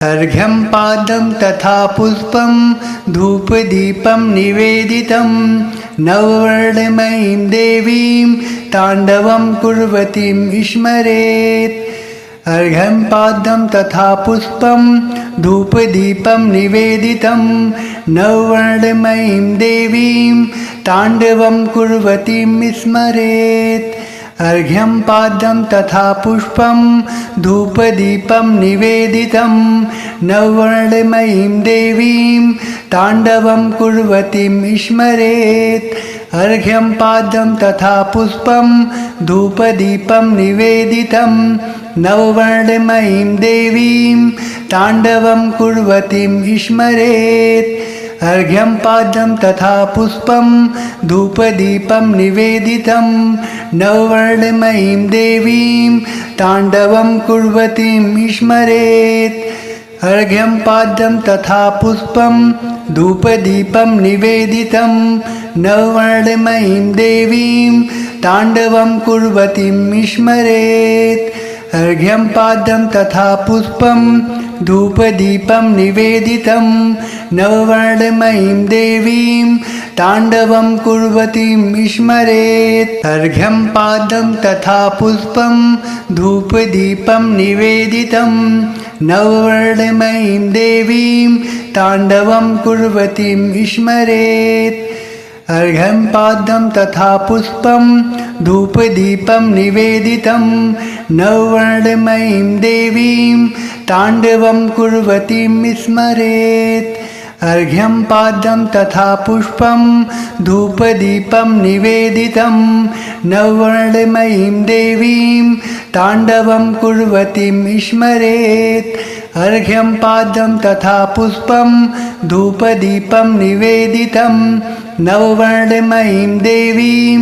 अर्घ्यं पादं तथा पुष्पं धूपदीपं निवेदितं नववर्णमयीं देवीं ताण्डवं कुर्वतीं स्मरेत्। अर्घ्यं पादं तथा पुष्पं धूपदीपं निवेदितं नववर्णमयीं देवीं ताण्डवं कुर्वतीं स्मरेत्। अर्घ्यं पादं तथा पुष्पं धूपदीपं निवेदितं नववर्णमयीं देवीं ताण्डवं कुर्वतीं स्मरेत्। अर्घ्यं पादं तथा पुष्पं धूपदीपं निवेदितं नववर्णमयीं देवीं ताण्डवं कुर्वतीं स्मरेत्। अर्घ्यं पादं तथा पुष्पं धूपदीपं निवेदितं नववर्णमयीं देवीं ताण्डवं कुर्वतीं स्मरेत्। अर्घ्यं पादं तथा पुष्पं धूपदीपं निवेदितं नववर्णमयीं देवीं ताण्डवं कुर्वतीं स्मरेत्। अर्घ्यं पादं तथा पुष्पं धूपदीपं निवेदितं नववर्णमयीं देवीं ताण्डवं कुर्वतीं स्मरेत्। अर्घ्यं पादं तथा पुष्पं धूपदीपं निवेदितं नववर्णमयीं देवीं ताण्डवं कुर्वतीं स्मरेत्। अर्घ्यं पादं तथा पुष्पं धूपदीपं निवेदितं नववर्णमयीं देवीं ताण्डवं कुर्वतीं स्मरेत्। अर्घ्यं पादं तथा पुष्पं धूपदीपं निवेदितं नववर्णमयीं देवीं ताण्डवं कुर्वतीं स्मरेत्। अर्घ्यं पादं तथा पुष्पं धूपदीपं निवेदितं नववर्णमयीं देवीं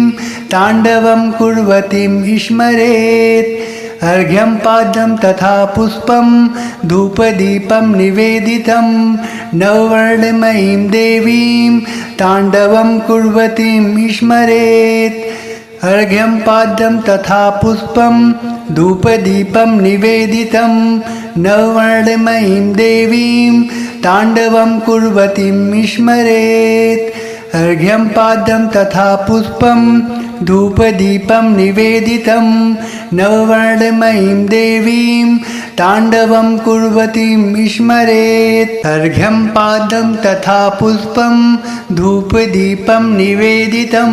ताण्डवं कुर्वतीं स्मरेत्। अर्घ्यं पादं तथा पुष्पं धूपदीपं निवेदितं नववर्णमयीं देवीं ताण्डवं कुर्वतीं स्मरेत्। अर्घ्यं पादं तथा पुष्पं धूपदीपं निवेदितं नववर्णमयीं देवीं ताण्डवं कुर्वतीं स्मरेत्। अर्घ्यं पादं तथा पुष्पं धूपदीपं निवेदितं नववर्णमयीं देवीं ताण्डवं कुर्वतीं स्मरेत्। अर्घ्यं पादं तथा पुष्पं धूपदीपं निवेदितं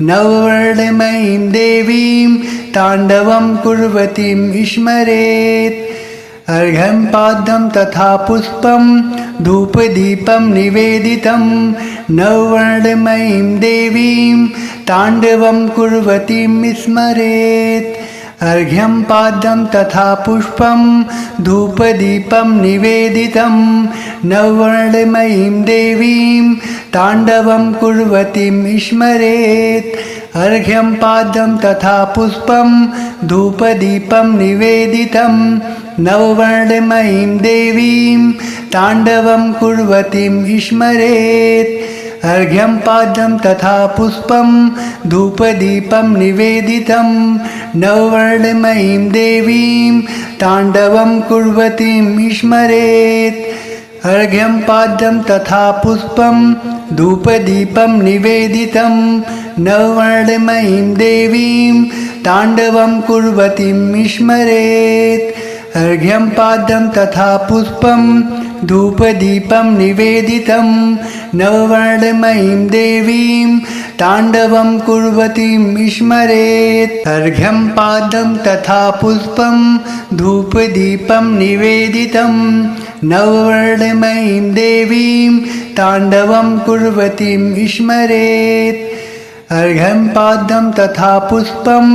नववर्णमयीं देवीं ताण्डवं कुर्वतीं स्मरेत्। अर्घ्यं पादं तथा पुष्पं धूपदीपं निवेदितं नववर्णमयीं देवीं ताण्डवं कुर्वतीं स्मरेत्। अर्घ्यं पादं तथा पुष्पं धूपदीपं निवेदितं नववर्णमयीं देवीं ताण्डवं कुर्वतीं स्मरेत्। अर्घ्यं पादं तथा पुष्पं धूपदीपं निवेदितं नववर्णमयीं देवीं ताण्डवं कुर्वतीं स्मरेत्। अर्घ्यं पादं तथा पुष्पं धूपदीपं निवेदितं नववर्णमयीं देवीं ताण्डवं कुर्वतीं स्मरेत्। अर्घ्यं पादं तथा पुष्पं धूपदीपं निवेदितं नववर्णमयीं देवीं ताण्डवं कुर्वतीं स्मरेत्। अर्घ्यं पादं तथा पुष्पं धूपदीपं निवेदितं नववर्णमयीं देवीं ताण्डवं कुर्वतीं स्मरेत्। अर्घ्यं पादं तथा पुष्पं धूपदीपं निवेदितं नववर्णमयीं देवीं ताण्डवं कुर्वतीं स्मरेत्। अर्घ्यं पादं तथा पुष्पं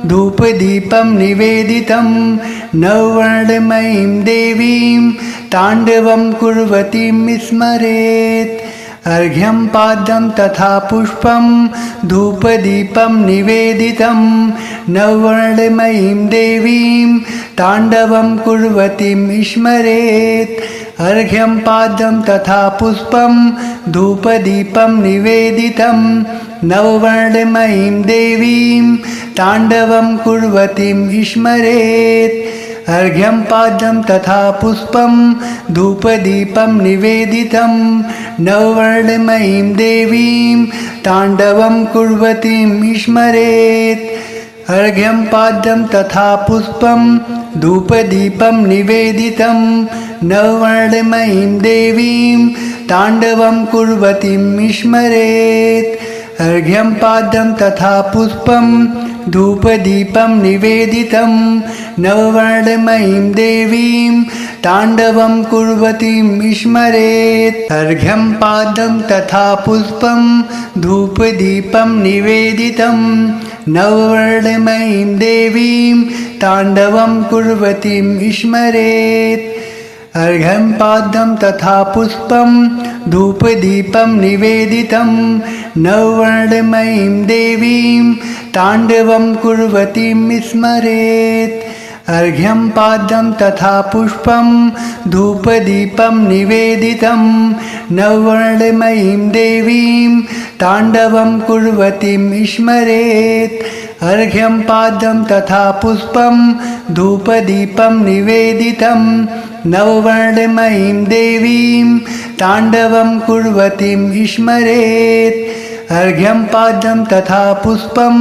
धूपदीपं निवेदितं नववर्णमयीं देवीं ताण्डवं कुर्वतीं स्मरेत्। अर्घ्यं पादं तथा पुष्पं धूपदीपं निवेदितं नववर्णमयीं देवीं ताण्डवं कुर्वतीं स्मरेत्। अर्घ्यं पादं तथा पुष्पं धूपदीपं निवेदितं नववर्णमयीं देवीं ताण्डवं कुर्वतीं स्मरेत्। अर्घ्यं पाद्यं तथा पुष्पं धूपदीपं निवेदितं नववर्णमयीं देवीं ताण्डवं कुर्वतीं स्मरेत् अर्घ्यं पाद्यं तथा पुष्पं धूपदीपं निवेदितं नववर्णमयीं देवीं ताण्डवं कुर्वतीं स्मरेत् अर्घ्यं पाद्यं तथा पुष्पं धूपदीपं निवेदितं नववर्णमयीं देवीं ताण्डवं कुर्वतीं स्मरेत् अर्घ्यं पाद्यं तथा पुष्पं धूपदीपं निवेदितं नववर्णमयीं देवीं ताण्डवं कुर्वतीं स्मरेत् अर्घ्यं पाद्यं तथा पुष्पं धूपदीपं निवेदितं नववर्णमयीं देवीं ताण्डवं कुर्वतीं स्मरेत् अर्घ्यं पाद्यं तथा पुष्पं धूपदीपं निवेदितं नववर्णमयीं देवीं ताण्डवं कुर्वतीं स्मरेत् अर्घ्यं पाद्यं तथा पुष्पं धूपदीपं निवेदितं नववर्णमयीं देवीं ताण्डवं कुर्वतीं स्मरेत् अर्घ्यं पाद्यं तथा पुष्पं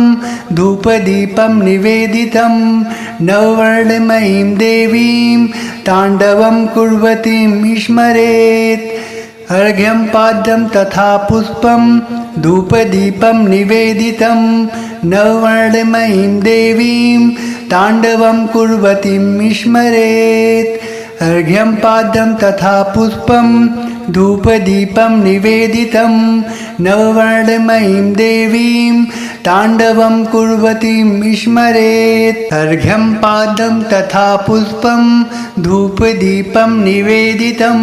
धूपदीपं निवेदितं नववर्णमयीं देवीं ताण्डवं कुर्वतीं स्मरेत् अर्घ्यं पाद्यं तथा पुष्पं धूपदीपं निवेदितं नववर्णमयीं देवीं ताण्डवं कुर्वतीं स्मरेत् अर्घ्यं पाद्यं तथा पुष्पं धूपदीपं निवेदितं नववर्णमयीं देवीं ताण्डवं कुर्वतीं स्मरेत् अर्घ्यं पाद्यं तथा पुष्पं धूपदीपं निवेदितं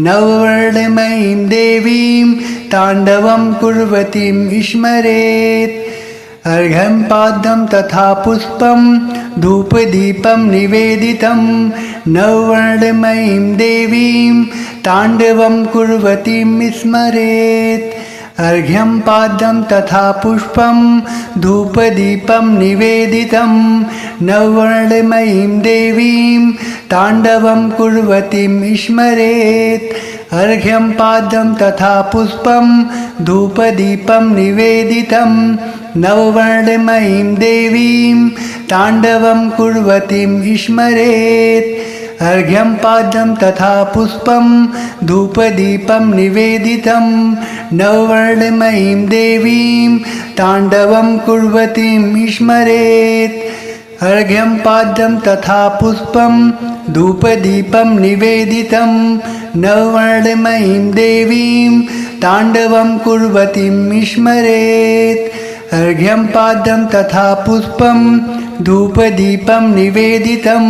नववर्णमयीं देवीं ताण्डवं कुर्वतीं स्मरेत् अर्घ्यं पाद्यं तथा पुष्पं धूपदीपं निवेदितं नववर्णमयीं देवीं ताण्डवं कुर्वतीं स्मरेत् अर्घ्यं पाद्यं तथा पुष्पं धूपदीपं निवेदितं नववर्णमयीं देवीं ताण्डवं कुर्वतीं स्मरेत् अर्घ्यं पाद्यं तथा पुष्पं धूपदीपं निवेदितं नववर्णमयीं देवीं ताण्डवं कुर्वतीं स्मरेत् अर्घ्यं पाद्यं तथा पुष्पं धूपदीपं निवेदितं नववर्णमयीं देवीं ताण्डवं कुर्वतीं स्मरेत् अर्घ्यं पाद्यं तथा पुष्पं धूपदीपं निवेदितं नववर्णमयीं देवीं ताण्डवं कुर्वतीं स्मरेत् अर्घ्यं पाद्यं तथा पुष्पं धूपदीपं निवेदितं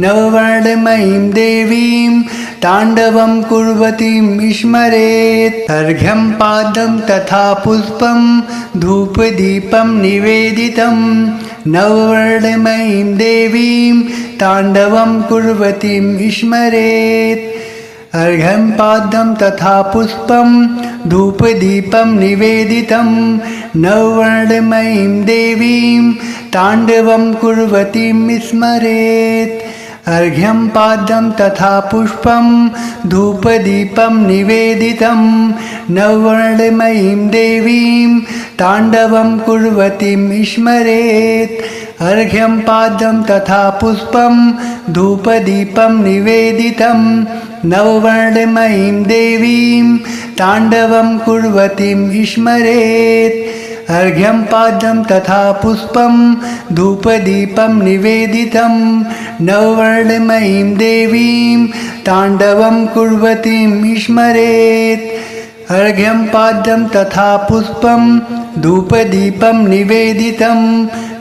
नववर्णमयीं देवीं ताण्डवं कुर्वतीं स्मरेत् अर्घ्यं पाद्यं तथा पुष्पं धूपदीपं निवेदितं नववर्णमयीं देवीं ताण्डवं कुर्वतीं स्मरेत् अर्घ्यं पाद्यं तथा पुष्पं धूपदीपं निवेदितं नववर्णमयीं देवीं ताण्डवं कुर्वतीं स्मरेत् अर्घ्यं पाद्यं तथा पुष्पं धूपदीपं निवेदितं नववर्णमयीं देवीं ताण्डवं कुर्वतीं स्मरेत् अर्घ्यं पाद्यं तथा पुष्पं धूपदीपं निवेदितं नववर्णमयीं देवीं ताण्डवं कुर्वतीं स्मरेत् अर्घ्यं पाद्यं तथा पुष्पं धूपदीपं निवेदितं नववर्णमयीं देवीं ताण्डवं कुर्वतीं स्मरेत् अर्घ्यं पाद्यं तथा पुष्पं धूपदीपं निवेदितं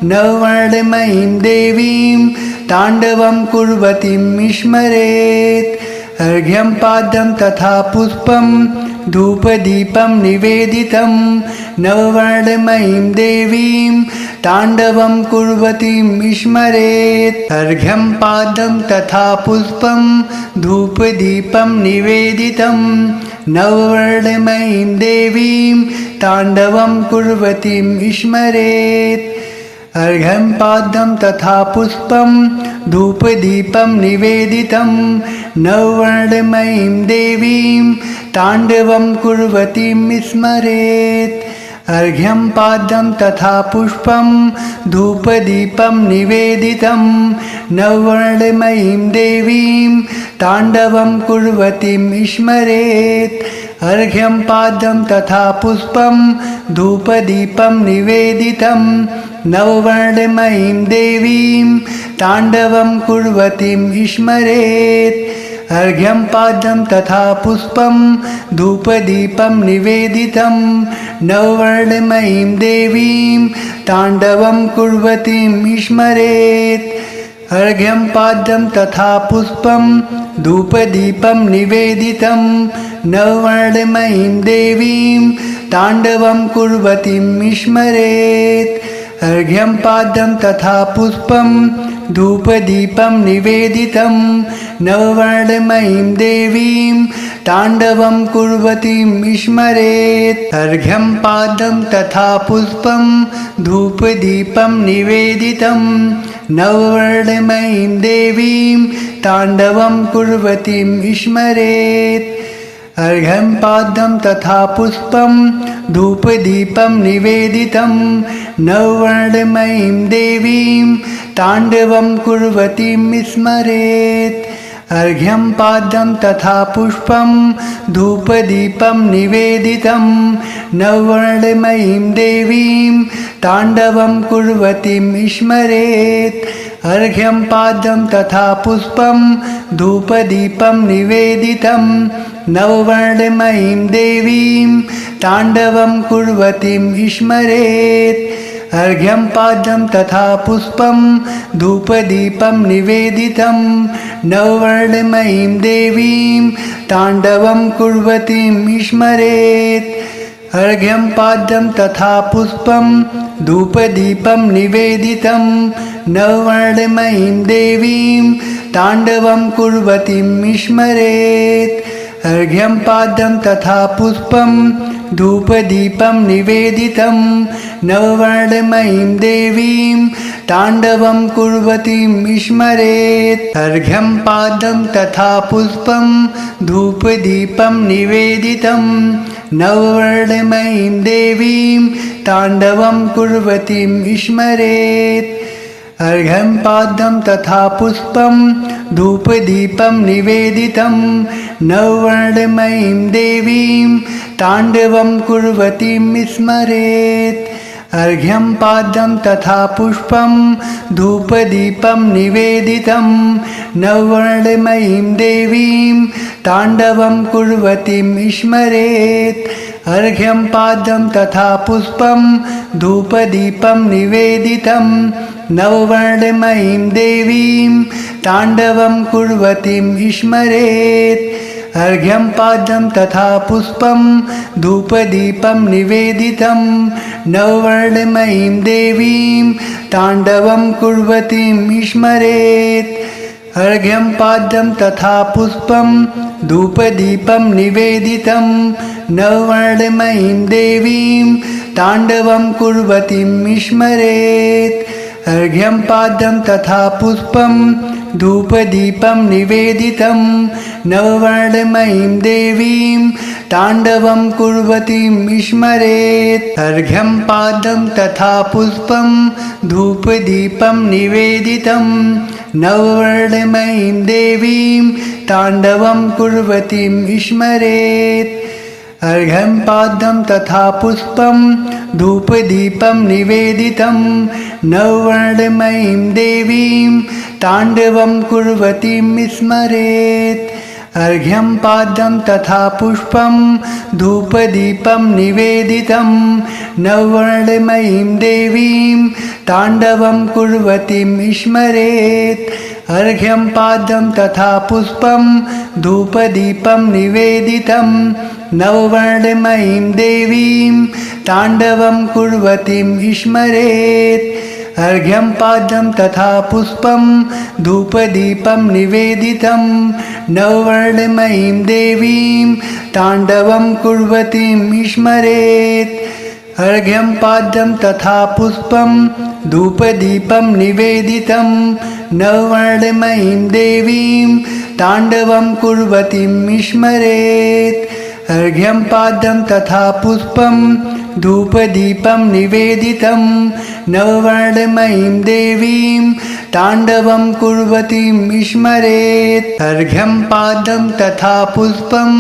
नववर्णमयीं देवीं ताण्डवं कुर्वतीं स्मरेत् अर्घ्यं पाद्यं तथा पुष्पं धूपदीपं निवेदितं नववर्णमयीं देवीं ताण्डवं कुर्वतीं स्मरेत् अर्घ्यं पाद्यं तथा पुष्पं धूपदीपं निवेदितं नववर्णमयीं देवीं ताण्डवं कुर्वतीं स्मरेत् अर्घ्यं पाद्यं तथा पुष्पं धूपदीपं निवेदितं नववर्णमयीं देवीं ताण्डवं कुर्वतीं स्मरेत् अर्घ्यं पाद्यं तथा पुष्पं धूपदीपं निवेदितं नववर्णमयीं देवीं ताण्डवं कुर्वतीं स्मरेत् अर्घ्यं पाद्यं तथा पुष्पं धूपदीपं निवेदितं नववर्णमयीं देवीं ताण्डवं कुर्वतीं स्मरेत् अर्घ्यं पाद्यं तथा पुष्पं धूपदीपं निवेदितं नववर्णमयीं देवीं ताण्डवं कुर्वतीं स्मरेत् अर्घ्यं पाद्यं तथा पुष्पं धूपदीपं निवेदितं नववर्णमयीं देवीं ताण्डवं कुर्वतीं स्मरेत् अर्घ्यं पाद्यं तथा पुष्पं धूपदीपं निवेदितं नववर्णमयीं देवीं ताण्डवं कुर्वतीं स्मरेत् अर्घ्यं पाद्यं तथा पुष्पं धूपदीपं निवेदितं नववर्णमयीं देवीं ताण्डवं कुर्वतीं स्मरेत् अर्घ्यं पाद्यं तथा पुष्पं धूपदीपं निवेदितं नववर्णमयीं देवीं ताण्डवं कुर्वतीं स्मरेत् अर्घ्यं पाद्यं तथा पुष्पं धूपदीपं निवेदितं नववर्णमयीं देवीं ताण्डवं कुर्वतीं स्मरेत् अर्घ्यं पाद्यं तथा पुष्पं धूपदीपं निवेदितं नववर्णमयीं देवीं ताण्डवं कुर्वतीं स्मरेत् अर्घ्यं पाद्यं तथा पुष्पं धूपदीपं निवेदितं नववर्णमयीं देवीं ताण्डवं कुर्वतीं स्मरेत् अर्घ्यं पाद्यं तथा पुष्पं धूपदीपं निवेदितं नववर्णमयीं देवीं ताण्डवं कुर्वतीं स्मरेत् अर्घ्यं पाद्यं तथा पुष्पं धूपदीपं निवेदितं नववर्णमयीं देवीं ताण्डवं कुर्वतीं स्मरेत् अर्घ्यं पाद्यं तथा पुष्पं धूपदीपं निवेदितं नववर्णमयीं देवीं ताण्डवं कुर्वतीं स्मरेत् अर्घ्यं पाद्यं तथा पुष्पं धूपदीपं निवेदितं नववर्णमयीं देवीं ताण्डवं कुर्वतीं स्मरेत् अर्घ्यं पाद्यं तथा पुष्पं धूपदीपं निवेदितं नववर्णमयीं देवीं ताण्डवं कुर्वतीं स्मरेत् अर्घ्यं पाद्यं तथा पुष्पं धूपदीपं निवेदितं नववर्णमयीं देवीं ताण्डवं कुर्वतीं स्मरेत् अर्घ्यं पाद्यं तथा पुष्पं धूपदीपं निवेदितं नववर्णमयीं देवीं ताण्डवं कुर्वतीं स्मरेत् अर्घ्यं पाद्यं तथा पुष्पं धूपदीपं निवेदितं नववर्णमयीं देवीं ताण्डवं कुर्वतीं स्मरेत् अर्घ्यं पाद्यं तथा पुष्पं धूपदीपं निवेदितं नववर्णमयीं देवीं ताण्डवं कुर्वतीं स्मरेत् अर्घ्यं पाद्यं तथा पुष्पं धूपदीपं निवेदितं नववर्णमयीं देवीं ताण्डवं कुर्वतीं स्मरेत् अर्घ्यं पाद्यं तथा पुष्पं धूपदीपं निवेदितं नववर्णमयीं देवीं ताण्डवं कुर्वतीं स्मरेत् अर्घ्यं पाद्यं तथा पुष्पं धूपदीपं निवेदितं नववर्णमयीं देवीं ताण्डवं कुर्वतीं स्मरेत् अर्घ्यं पाद्यं तथा पुष्पं धूपदीपं निवेदितं नववर्णमयीं देवीं ताण्डवं कुर्वतीं स्मरेत् अर्घ्यं पाद्यं तथा पुष्पं धूपदीपं निवेदितं नववर्णमयीं देवीं ताण्डवं कुर्वतीं स्मरेत् अर्घ्यं पाद्यं तथा पुष्पं धूपदीपं निवेदितं नववर्णमयीं देवीं ताण्डवं कुर्वतीं स्मरेत्। अर्घ्यं पाद्यं तथा पुष्पं धूपदीपं निवेदितं नववर्णमयीं देवीं ताण्डवं कुर्वतीं स्मरेत्। अर्घ्यं पाद्यं तथा पुष्पं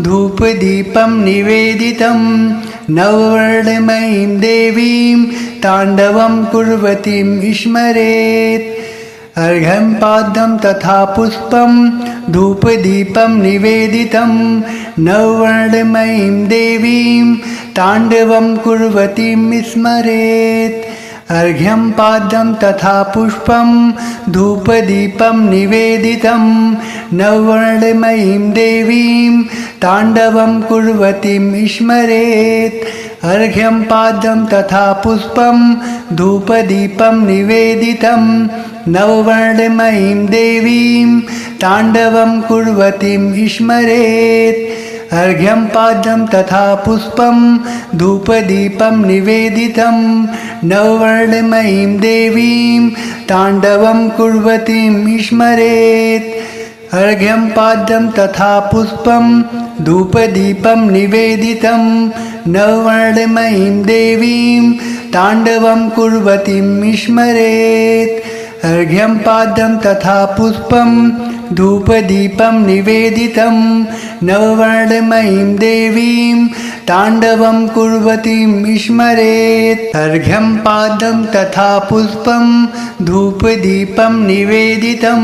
धूपदीपं निवेदितं नववर्णमयीं देवीं ताण्डवं कुर्वतीं स्मरेत्। अर्घ्यं पाद्यं तथा पुष्पं धूपदीपं निवेदितं नववर्णमयीं देवीं ताण्डवं कुर्वतीं स्मरेत्। अर्घ्यं पाद्यं तथा पुष्पं धूपदीपं निवेदितं नववर्णमयीं देवीं ताण्डवं कुर्वतीं स्मरेत्। अर्घ्यं पाद्यं तथा पुष्पं धूपदीपं निवेदितं नववर्णमयीं देवीं ताण्डवं कुर्वतीं स्मरेत्। अर्घ्यं पाद्यं तथा पुष्पं धूपदीपं निवेदितं नववर्णमयीं देवीं ताण्डवं कुर्वतीं स्मरेत्। अर्घ्यं पाद्यं तथा पुष्पं धूपदीपं निवेदितं नववर्णमयीं देवीं ताण्डवं कुर्वतीं स्मरेत्। अर्घ्यं पाद्यं तथा पुष्पं धूपदीपं निवेदितं नववर्णमयीं देवीं ताण्डवं कुर्वतीं स्मरेत्। अर्घ्यं पाद्यं तथा पुष्पं धूपदीपं निवेदितं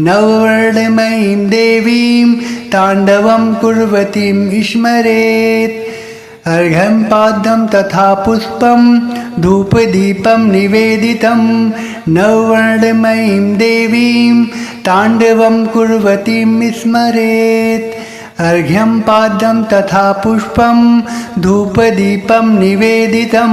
नववर्णमयीं देवीं ताण्डवं कुर्वतीं स्मरेत्। अर्घ्यं पाद्यं तथा पुष्पं धूपदीपं निवेदितं नववर्णमयीं देवीं ताण्डवं कुर्वतीं स्मरेत्। अर्घ्यं पाद्यं तथा पुष्पं धूपदीपं निवेदितं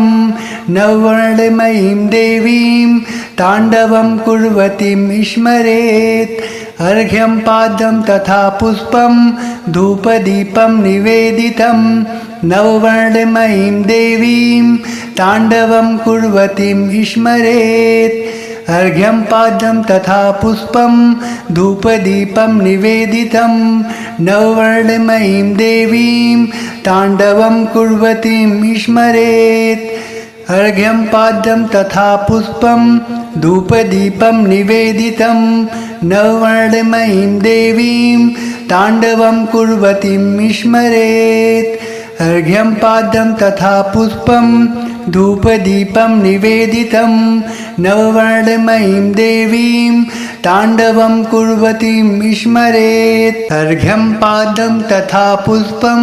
नववर्णमयीं देवीं ताण्डवं कुर्वतीं स्मरेत्। अर्घ्यं पाद्यं तथा पुष्पं धूपदीपं निवेदितं नववर्णमयीं देवीं ताण्डवं कुर्वतीं स्मरेत्। अर्घ्यं पाद्यं तथा पुष्पं धूपदीपं निवेदितं नववर्णमयीं देवीं ताण्डवं कुर्वतीं स्मरेत्। अर्घ्यं पाद्यं तथा पुष्पं धूपदीपं निवेदितं नववर्णमयीं देवीं ताण्डवं कुर्वतीं स्मरेत्। अर्घ्यं पाद्यं तथा पुष्पं धूपदीपं निवेदितं नववर्णमयीं देवीं ताण्डवं कुर्वतीं स्मरेत्। अर्घ्यं पाद्यं तथा पुष्पं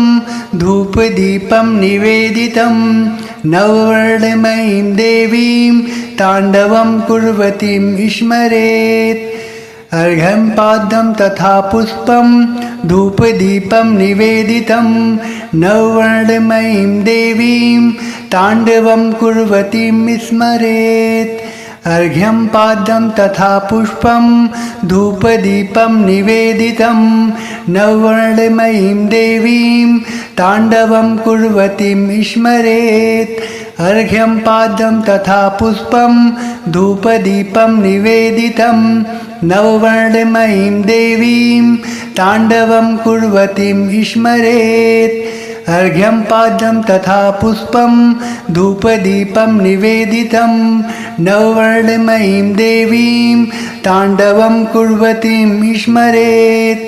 धूपदीपं निवेदितं नववर्णमयीं देवीं ताण्डवं कुर्वतीं स्मरेत्। अर्घ्यं पाद्यं तथा पुष्पं धूपदीपं निवेदितं नववर्णमयीं देवीं ताण्डवं कुर्वतीं स्मरेत्। अर्घ्यं पाद्यं तथा पुष्पं धूपदीपं निवेदितं नववर्णमयीं देवीं ताण्डवं कुर्वतीं स्मरेत्। अर्घ्यं पाद्यं तथा पुष्पं धूपदीपं निवेदितं नववर्णमयीं देवीं ताण्डवं कुर्वतीं स्मरेत्। अर्घ्यं पाद्यं तथा पुष्पं धूपदीपं निवेदितं नववर्णमयीं देवीं ताण्डवं कुर्वतीं स्मरेत्।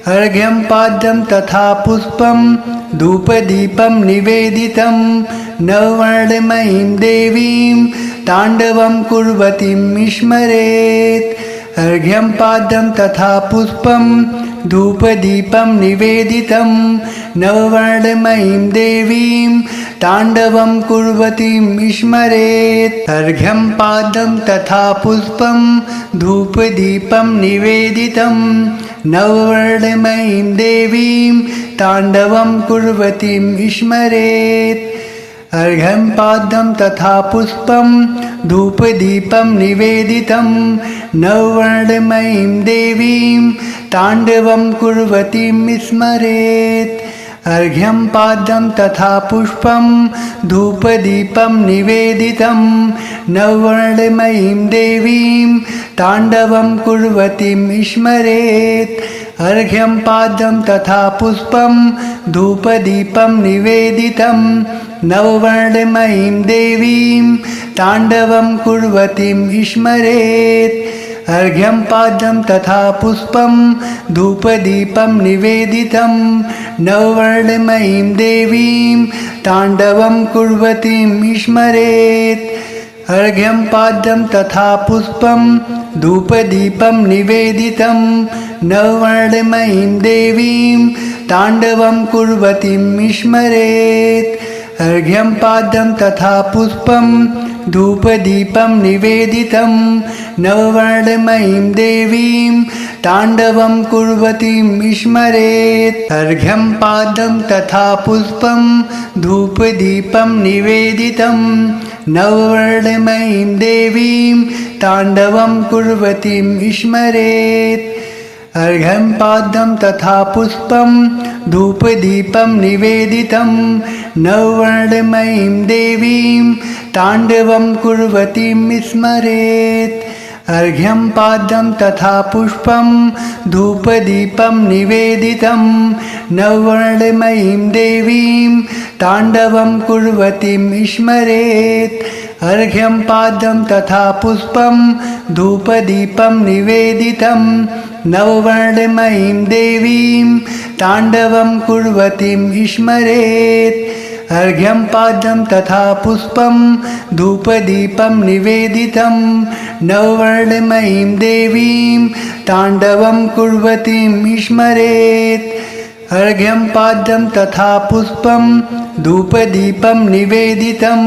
अर्घ्यं पाद्यं तथा पुष्पं धूपदीपं निवेदितं नववर्णमयीं देवीं ताण्डवं कुर्वतीं स्मरेत्। अर्घ्यं पाद्यं तथा पुष्पं धूपदीपं निवेदितं नववर्णमयीं देवीं ताण्डवं कुर्वतीं स्मरेत्। अर्घ्यं पाद्यं तथा पुष्पं धूपदीपं निवेदितं नववर्णमयीं देवीं ताण्डवं कुर्वतीं स्मरेत्। अर्घ्यं पाद्यं तथा पुष्पं धूपदीपं निवेदितं नववर्णमयीं देवीं ताण्डवं कुर्वतीं स्मरेत्। अर्घ्यं पाद्यं तथा पुष्पं धूपदीपं निवेदितं नववर्णमयीं देवीं ताण्डवं कुर्वतीं स्मरेत् अर्घ्यं पाद्यं तथा पुष्पं धूपदीपं निवेदितं नववर्णमयीं देवीं ताण्डवं कुर्वतीं स्मरेत् अर्घ्यं पाद्यं तथा पुष्पं धूपदीपं निवेदितं नववर्णमयीं देवीं ताण्डवं कुर्वतीं स्मरेत् अर्घ्यं पाद्यं तथा पुष्पं धूपदीपं निवेदितं नववर्णमयीं देवीं ताण्डवं कुर्वतीं स्मरेत् अर्घ्यं पाद्यं तथा पुष्पं धूपदीपं निवेदितं नववर्णमयीं देवीं ताण्डवं कुर्वतीं स्मरेत् अर्घ्यं पाद्यं तथा पुष्पं धूपदीपं निवेदितं नववर्णमयीं देवीं ताण्डवं कुर्वतीं स्मरेत् अर्घ्यं पाद्यं तथा पुष्पं धूपदीपं निवेदितं नववर्णमयीं देवीं ताण्डवं कुर्वतीं स्मरेत् अर्घ्यं पाद्यं तथा पुष्पं धूपदीपं निवेदितं नववर्णमयीं देवीं ताण्डवं कुर्वतीं स्मरेत् अर्घ्यं पाद्यं तथा पुष्पं धूपदीपं निवेदितं नववर्णमयीं देवीं ताण्डवं कुर्वतीं स्मरेत् अर्घ्यं पाद्यं तथा पुष्पं धूपदीपं निवेदितं नववर्णमयीं देवीं ताण्डवं कुर्वतीं स्मरेत् अर्घ्यं पाद्यं तथा पुष्पं धूपदीपं निवेदितं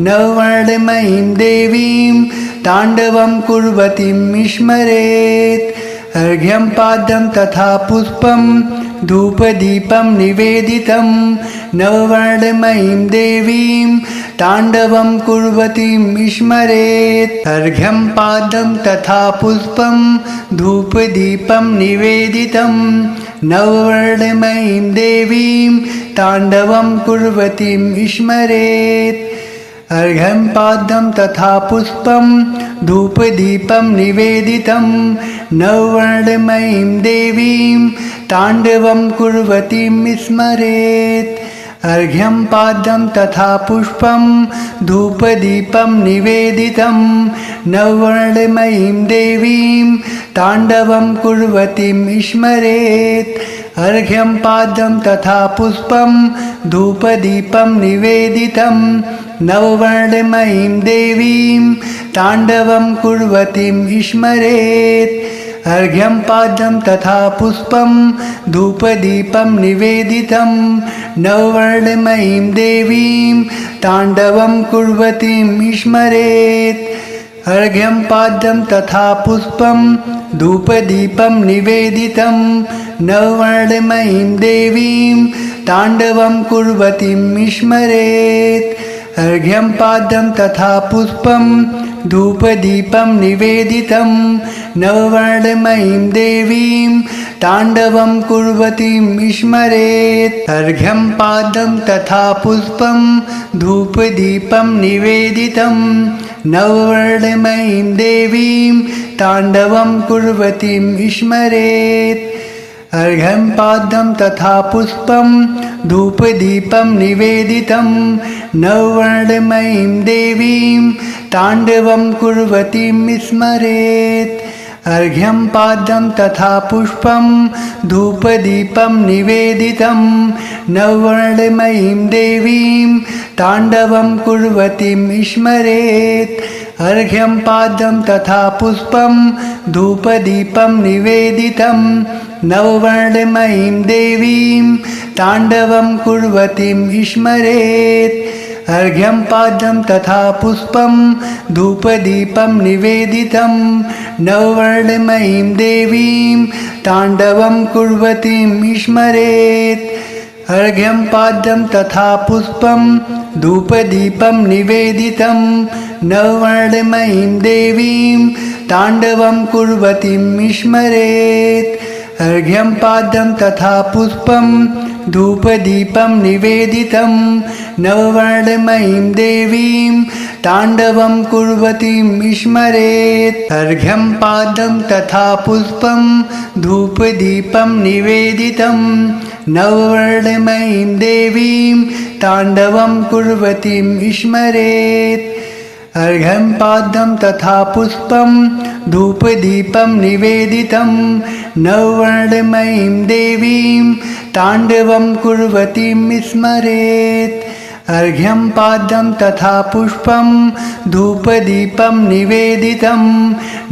नववर्णमयीं देवीं ताण्डवं कुर्वतीं स्मरेत् अर्घ्यं पाद्यं तथा पुष्पं धूपदीपं निवेदितं नववर्णमयीं देवीं ताण्डवं कुर्वतीं स्मरेत् अर्घ्यं पाद्यं तथा पुष्पं धूपदीपं निवेदितं नववर्णमयीं देवीं ताण्डवं कुर्वतीं स्मरेत् अर्घ्यं पाद्यं तथा पुष्पं धूपदीपं निवेदितं नववर्णमयीं देवीं ताण्डवं कुर्वतीं स्मरेत् अर्घ्यं पाद्यं तथा पुष्पं धूपदीपं निवेदितं नववर्णमयीं देवीं ताण्डवं कुर्वतीं स्मरेत् अर्घ्यं पाद्यं तथा पुष्पं धूपदीपं निवेदितं नववर्णमयीं देवीं ताण्डवं कुर्वतीं स्मरेत् अर्घ्यं पाद्यं तथा पुष्पं धूपदीपं निवेदितं नववर्णमयीं देवीं ताण्डवं कुर्वतीं स्मरेत् अर्घ्यं पाद्यं तथा पुष्पं धूपदीपं निवेदितं नववर्णमयीं देवीं ताण्डवं कुर्वतीं स्मरेत् अर्घ्यं पाद्यं तथा पुष्पं धूपदीपं निवेदितं नववर्णमयीं देवीं ताण्डवं कुर्वतीं स्मरेत् अर्घ्यं पाद्यं तथा पुष्पं धूपदीपं निवेदितं नववर्णमयीं देवीं ताण्डवं कुर्वतीं स्मरेत् अर्घ्यं पाद्यं तथा पुष्पं धूपदीपं निवेदितं नववर्णमयीं देवीं ताण्डवं कुर्वतीं स्मरेत् अर्घ्यं पाद्यं तथा पुष्पं धूपदीपं निवेदितं नववर्णमयीं देवीं ताण्डवं कुर्वतीं स्मरेत् अर्घ्यं पाद्यं तथा पुष्पं धूपदीपं निवेदितं नववर्णमयीं देवीं ताण्डवं कुर्वतीं स्मरेत् अर्घ्यं पाद्यं तथा पुष्पं धूपदीपं निवेदितं नववर्णमयीं देवीं ताण्डवं कुर्वतीं स्मरेत् अर्घ्यं पाद्यं तथा पुष्पं धूपदीपं निवेदितं नववर्णमयीं देवीं ताण्डवं कुर्वतीं स्मरेत् अर्घ्यं पाद्यं तथा पुष्पं धूपदीपं निवेदितं नववर्णमयीं देवीं ताण्डवं कुर्वतीं स्मरेत् अर्घ्यं पाद्यं तथा पुष्पं धूपदीपं निवेदितं नववर्णमयीं देवीं ताण्डवं कुर्वतीं स्मरेत् अर्घ्यं पाद्यं तथा पुष्पं धूपदीपं निवेदितं नववर्णमयीं देवीं ताण्डवं कुर्वतीं स्मरेत् अर्घ्यं पाद्यं तथा पुष्पं धूपदीपं निवेदितं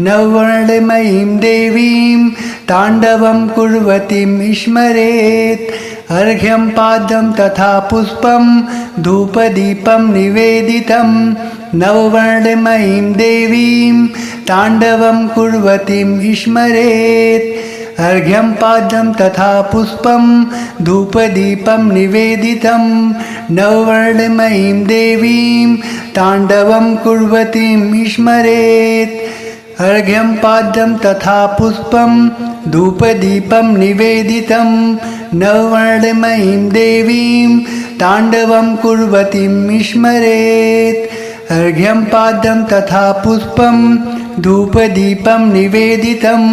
नववर्णमयीं देवीं ताण्डवं कुर्वतीं स्मरेत् अर्घ्यं पाद्यं तथा पुष्पं धूपदीपं निवेदितं नववर्णमयीं देवीं ताण्डवं कुर्वतीं स्मरेत् अर्घ्यं पाद्यं तथा पुष्पं धूपदीपं निवेदितं नववर्णमयीं देवीं ताण्डवं कुर्वतीं स्मरेत् अर्घ्यं पाद्यं तथा पुष्पं धूपदीपं निवेदितं नववर्णमयीं देवीं ताण्डवं कुर्वतीं स्मरेत् अर्घ्यं पाद्यं तथा पुष्पं धूपदीपं निवेदितं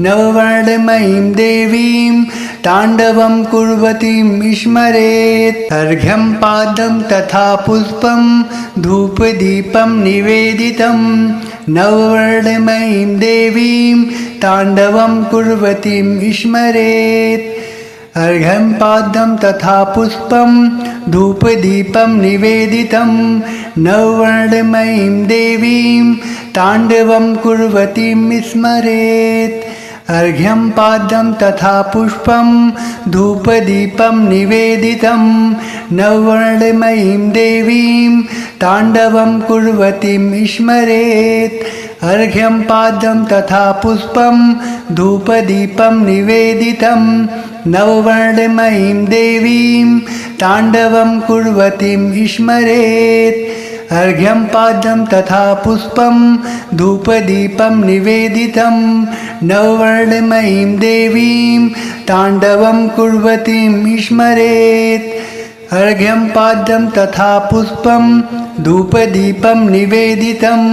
नववर्णमयीं देवीं ताण्डवं कुर्वतीं स्मरेत् अर्घ्यं पाद्यं तथा पुष्पं धूपदीपं निवेदितं नववर्णमयीं देवीं ताण्डवं कुर्वतीं स्मरेत् अर्घ्यं पाद्यं तथा पुष्पं धूपदीपं निवेदितं नववर्णमयीं देवीं ताण्डवं कुर्वतीं स्मरेत् अर्घ्यं पाद्यं तथा पुष्पं धूपदीपं निवेदितं नववर्णमयीं देवीं ताण्डवं कुर्वतीं स्मरेत् अर्घ्यं पाद्यं तथा पुष्पं धूपदीपं निवेदितं नववर्णमयीं देवीं ताण्डवं कुर्वतीं स्मरेत् अर्घ्यं पाद्यं तथा पुष्पं धूपदीपं निवेदितं नववर्णमयीं देवीं ताण्डवं कुर्वतीं स्मरेत् अर्घ्यं पाद्यं तथा पुष्पं धूपदीपं निवेदितं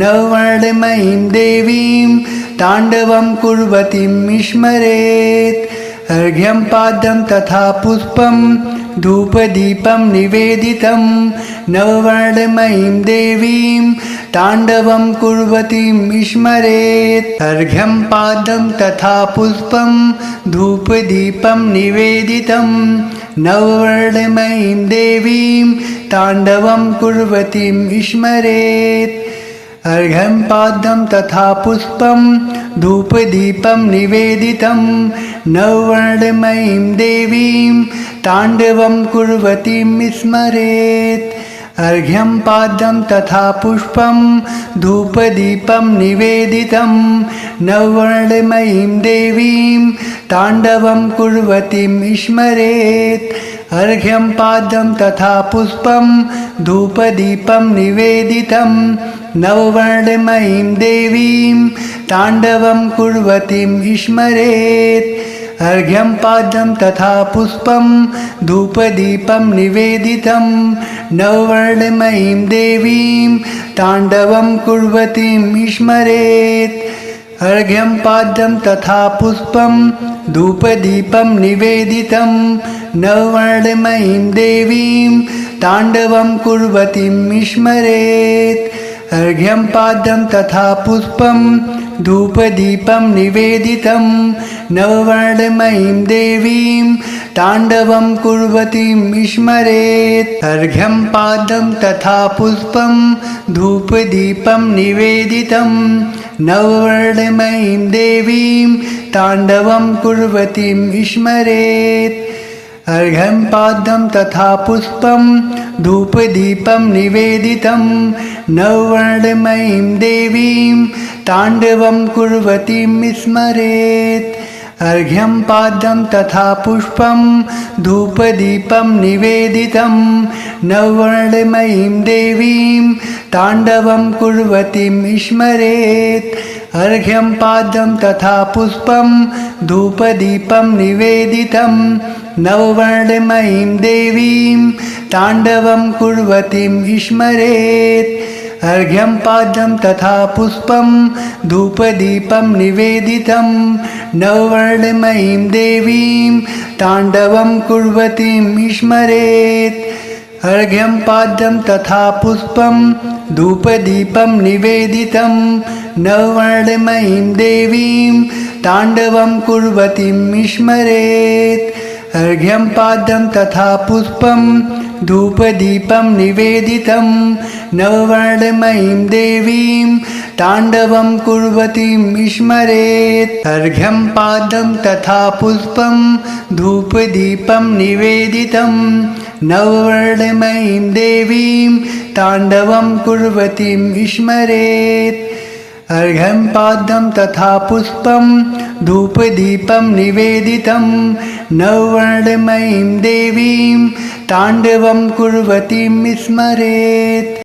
नववर्णमयीं देवीं ताण्डवं कुर्वतीं स्मरेत् अर्घ्यं पाद्यं तथा पुष्पं धूपदीपं निवेदितं नववर्णमयीं देवीं ताण्डवं कुर्वतीं स्मरेत् अर्घ्यं पाद्यं तथा पुष्पं धूपदीपं निवेदितं नववर्णमयीं देवीं ताण्डवं कुर्वतीं स्मरेत् अर्घ्यं पाद्यं तथा पुष्पं धूपदीपं निवेदितं नववर्णमयीं देवीं ताण्डवं कुर्वतीं स्मरेत् अर्घ्यं पाद्यं तथा पुष्पं धूपदीपं निवेदितं नववर्णमयीं देवीं ताण्डवं कुर्वतीं स्मरेत् अर्घ्यं पाद्यं तथा पुष्पं धूपदीपं निवेदितं नववर्णमयीं देवीं ताण्डवं कुर्वतीं स्मरेत् अर्घ्यं पाद्यं तथा पुष्पं धूपदीपं निवेदितं नववर्णमयीं देवीं ताण्डवं कुर्वतीं स्मरेत् अर्घ्यं पाद्यं तथा पुष्पं धूपदीपं निवेदितं नववर्णमयीं देवीं ताण्डवं कुर्वतीं स्मरेत् अर्घ्यं पाद्यं तथा पुष्पं धूपदीपं निवेदितं नववर्णमयीं देवीं ताण्डवं कुर्वतीं स्मरेत् अर्घ्यं पाद्यं तथा पुष्पं धूपदीपं निवेदितं नववर्णमयीं देवीं ताण्डवं कुर्वतीं स्मरेत् अर्घ्यं पाद्यं तथा पुष्पं धूपदीपं निवेदितं नववर्णमयीं देवीं ताण्डवं कुर्वतीं स्मरेत् अर्घ्यं पाद्यं तथा पुष्पं धूपदीपं निवेदितं नववर्णमयीं देवीं ताण्डवं कुर्वतीं स्मरेत् अर्घ्यं पाद्यं तथा पुष्पं धूपदीपं निवेदितं नववर्णमयीं देवीं ताण्डवं कुर्वतीं स्मरेत् अर्घ्यं पाद्यं तथा पुष्पं धूपदीपं निवेदितं नववर्णमयीं देवीं ताण्डवं कुर्वतीं स्मरेत् अर्घ्यं पाद्यं तथा पुष्पं धूपदीपं निवेदितं नववर्णमयीं देवीं ताण्डवं कुर्वतीं स्मरेत् अर्घ्यं पाद्यं तथा पुष्पं धूपदीपं निवेदितं नववर्णमयीं देवीं ताण्डवं कुर्वतीं स्मरेत् अर्घ्यं पाद्यं तथा पुष्पं धूपदीपं निवेदितं नववर्णमयीं देवीं ताण्डवं कुर्वतीं स्मरेत् अर्घ्यं पाद्यं तथा पुष्पं धूपदीपं निवेदितं नववर्णमयीं देवीं ताण्डवं कुर्वतीं स्मरेत्।